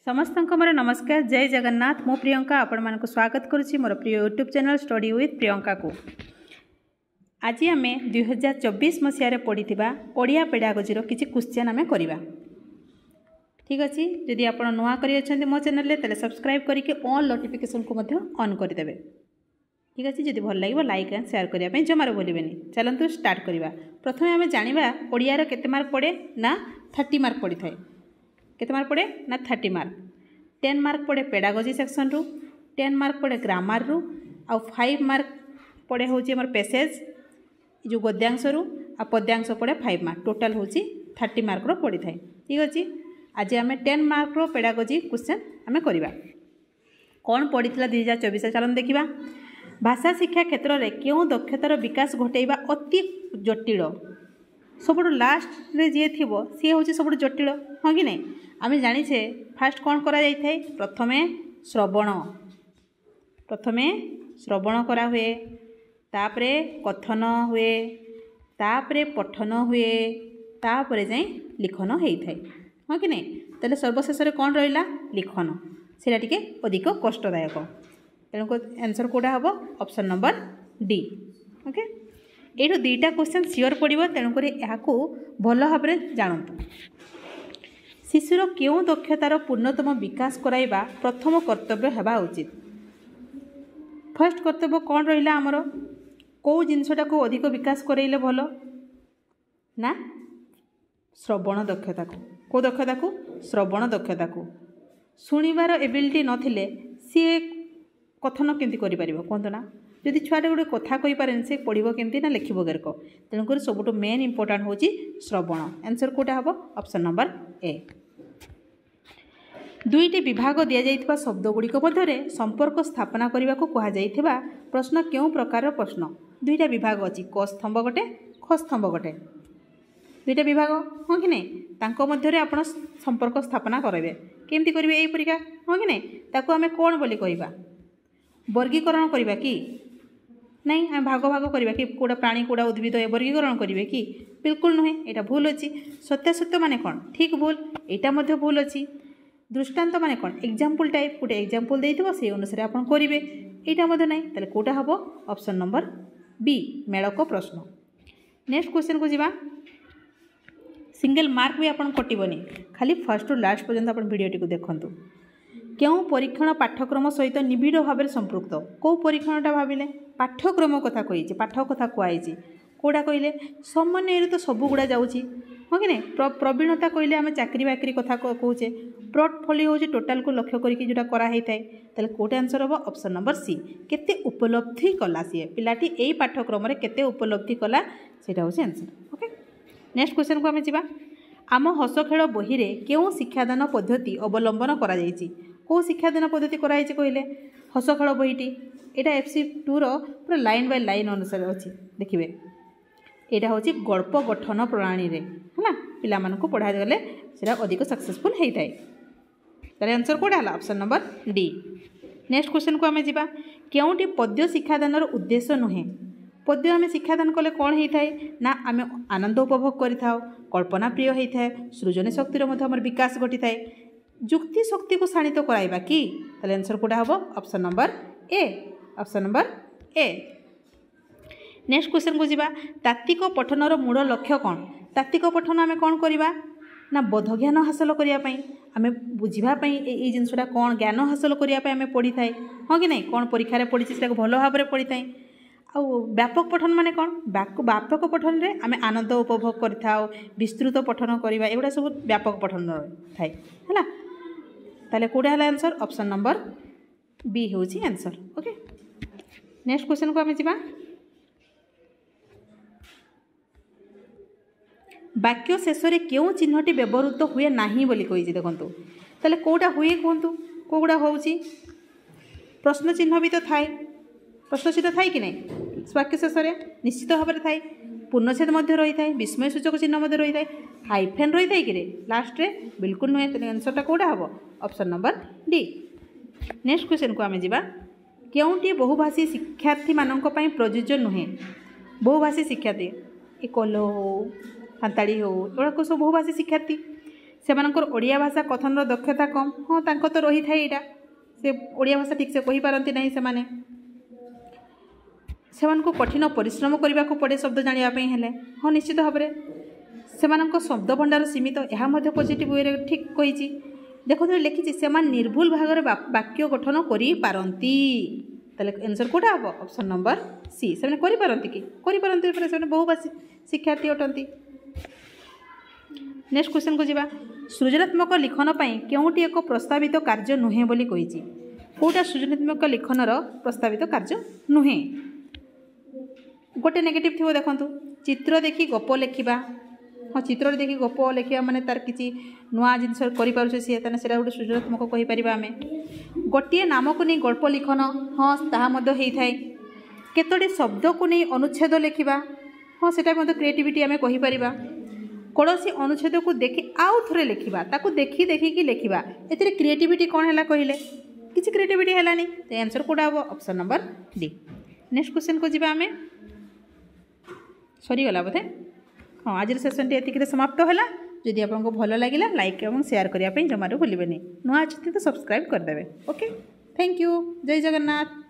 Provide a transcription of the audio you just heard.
समस्त मोर नमस्कार। जय जगन्नाथ। मो प्रियंका आपण मानक स्वागत करुच्ची मोर प्रिय YouTube channel study with Priyanka को। आज आम 2024 मसीह पढ़ी ओडिया पेडागोजी किसी क्वेश्चन आम करवा। ठीक अच्छे। जदि आप नुआ कर मो चैनल तेल सब्सक्राइब करके ऑल नोटिफिकेशन को ऑन करदे। ठीक अच्छे। जदि भल लगे लाइक एंड शेयर करने जमार भूलें। चलतु स्टार्ट करवा। प्रथम आम जाना ओडिया केते मार्क पड़े ना 30 मार्क पड़ी थाए। केते मार्क पड़े ना 30 मार्क। 10 मार्क पड़े पेडागोजी सेक्शन रु, 10 मार्क पड़े ग्रामर रु, आ 5 मार्क पड़े हूँ आम पैसेज जो गद्यांश रु, आ पद्यांश पड़े 5 मार्क। टोटाल हूँ 30 मार्क रो पड़ी थाए। ठीक अच्छे। आज आम 10 मार्क रो पेडागोजी क्वेश्चन आम करवा। कौन पड़ी 2024? चलन देखा। भाषा शिक्षा क्षेत्र में क्यों दक्षतार विकास घटेबा अति जटिल। सबुठ लास्ट रे जी थी सी हूँ सब जटिल। हाँ कि नहीं? आम जाचे फास्ट कौन करा जाय थाए? प्रथमे श्रवण करा हुए, तापरे कथन हुए, तापरे पठन हुए, तापरे जाई लिखन होई थाए। हाँ कि नहीं? तेल सर्वशेष कौन रहा? लिखन। सेटा टिके अधिक कष्टदायक। तेणुक आंसर कौटा हम? Option number D. ओके। ये दुईटा क्वेश्चन सियोर पड़ो। तेणुक यहाँ भल भाव जानतु। शिशुर क्यों दक्षतार पूर्णतम विकास कराइबा प्रथम कर्तव्य हेबा उचित। फर्स्ट कर्तव्य कौन रहा आमर? कौ जिनसटा को अधिक विकास कराइले भल ना? श्रवण दक्षता को। कौ दक्षता को? श्रवण दक्षता को। शुणिबार एबिलिटी नथिले सी कथन केमती करि परिबो कहतो ना? जदि छुआटे गोटे कथा कहि पारेन से पढ़िबो केमती ना लिखिबो गेरको। तेणुकर सबुठ मेन इंपोर्टेंट होची श्रवण। आंसर कोटा हबो? Option number A. दुईटी विभाग दि जाइथिबा शब्द गुड़िक मध्यरे संपर्क स्थापना करने को कहा जाइथिबा प्रश्न क्यों प्रकार प्रश्न? दुईटा विभाग अच्छी, क स्तंभ गोटे, ख स्तंभ गोटे। दुईटा विभाग। हाँ कि नहीं? तांको मध्यरे आपण संपर्क स्थापना करेंगे। केमती करेंगे यही परीक्षा? हाँ कि नहीं? ताको आमे कौन बोली कहबा? वर्गीकरण करवा कि नहीं? आम भाग भाग करवा कि कौटा प्राणी कौटा उद्भिद वर्गीकरण करेंगे कि? बिल्कुल नुहे। यहाँ भूल अच्छी। सत्यासत्य माने कौन? ठीक भूल यहाँ भूल अच्छी। दृष्टांत माने कौन? एग्जाम्पल टाइप गोटे एग्जाम्पल देइथिबो से अनुसार आपण करेंगे। यहाँ मध्य नहीं। ताले कोटा हम? ऑप्शन नंबर बी मेलक प्रश्न। नेक्स्ट क्वेश्चन को जीवा। सिंगल मार्क भी आपन कटिबनी, खाली फर्स्ट टू लास्ट पर्यंत आपण वीडियोटी को देखंतु। क्यों परीक्षण पाठ्यक्रम सहित निबिड़ भाव में संपृक्त? कौ परीक्षणटा भाविले? पाठ्यक्रम कथा कही, पाठ कथा कहुई। कौटा कहले? समन्वय तो सबुगुड़ा जाऊँगी। हाँ कि नहीं? प्रवीणता कहले आम चाकरी बाकरी कथा कहे। पोर्टफोलियो हूँ टोटाल को लक्ष्य करके जोटा कराई थाए। ताले कोटे आंसर हम? Option number C. केते उपलब्धि कला सी पिलाटी यही पाठ्यक्रम केते उपलब्धि कला सेटा हूँ आंसर। ओके। नेक्स्ट क्वेश्चन को आम जा। आम हस खेल बही रे क्यों शिक्षादान पद्धति अवलंबन करा जायछि? कौ शिक्षादान पद्धति कराई कहले? हस खेल बहीटी यहाँ FC2 पूरा लाइन बाय लाइन अनुसार अच्छी। देखिए यहाँ हूँ गल्प गठन प्रणाली रे है पिला मानकु पढ़ा गले सेटा अधिक सक्सेसफुल होता है। तार आंसर कौटा है? Option number D. Next question को आम जा। क्योंटी पद्य शिक्षादान उद्देश्य नुहे? पद्य आम शिक्षादान कले कौन होता है ना? आम आनंद उपभोग करिथाउ, कल्पना प्रिय होता है, सृजन शक्तिर विकास घटी थाए, जुक्ति शक्ति को शाणित कराइबा कि? ताले आंसर कौटा हम? Option number A. Option number A. Next question को जीवा। तात्विक पठनर मूल लक्ष्य कौन? तात्विक पठन आम कौन करवा ना? बोध ज्ञान हासिल करने आम बुझापी ये जिनसा कौन ज्ञान हासिल करने आम पढ़ी थाए। हाँ कि नहीं? कौन परीक्षा पढ़ी से भल भाव में पढ़ी थाए। आ व्यापक पठन माने कौन? व्यापक पठन रे आम आनंद उपभोग करिथाउ, विस्तृत पठन करवा एगुड़ा सब व्यापक पठन थाए है। ताले कौटा है आंसर? ऑप्शन नंबर बी हूँ आंसर। ओके। नेक्स्ट क्वेश्चन को आम जा। वाक्य शेष में क्यों चिन्हटी व्यवहृत हुए नहीं बोली कही? देखो ताले कौटा हुए कहतु? कौगुड़ा हूँ? प्रश्न चिन्ह भी तो थाए। प्रश्न चिन्ह थाए कि नहीं? वाक्य शेष में निश्चित भाव में थाए। पूर्णछेद रही है, विस्मय सूचक चिन्ह रही है, हाइफेन रही है कि लास्ट रे? बिल्कुल नुहे। तेज आंसरटा कौटा हम? Option number D. Next question को आम जा। क्योंटी बहुभाषी शिक्षार्थी मानक पई प्रयोज्य नुहे? बहुभाषी शिक्षार्थी ए कल हो, फांताड़ी हो, एगुड़ा सब बहुभाषी शिक्षार्थी सेमानकर ओडिया भाषा कथन दक्षता कम हाँ तांको तो रही थाए यहाँ से ओडिया भाषा ठीक से कहि पारंती नहीं सेमानको कठिन परिश्रम करने को पड़े शब्द जानापी हेले हाँ निश्चित भाव में सेमानको शब्द भंडार सीमित यह पॉजिटिव वे ठीक कही देखो लिखी से निर्भुल भाग में वाक्य गठन करती आंसर कौटा हम ऑप्शन नंबर सी से करती कि करते बहुभाषी शिक्षार्थी अटंती। नेक्स्ट क्वेश्चन को जीवा सृजनात्मक लिखन केउटी एक प्रस्तावित कार्य नुहे बोली कही कौटा सृजनात्मक लिखनर प्रस्तावित कार्य नुहे गोटे नेगेटिव थी देखु चित्र देखी गप लिखा हाँ चित्र देखी गप लिखा माने तार किसी नुआ जिनस करें सी गोटे सृजनात्मक कहीपर आम गोटे नाम को नहीं गल्प लिखन हाँ ताहा थाए केतोटी शब्द को नहीं अनुच्छेद लिखा हाँ सेटा क्रिएटिविटी आम कहीपर कौन सी अनुच्छेद को देखी आउ थे लिखा ताकू देखी देखिकी लिखा ए क्रिएटिविटी कौन है कहले किसी क्रिएटिविटी है तो आंसर कौटा हम option number D. Next question को जीवा आम सरीगला बोधे हाँ आज सेसन टी समाप्त है जदि आपको भल लगे लाइक और शेयर करने जमार भूलें नुआ अच्छे तो सब्सक्राइब करदे। ओके थैंक यू जय जगन्नाथ।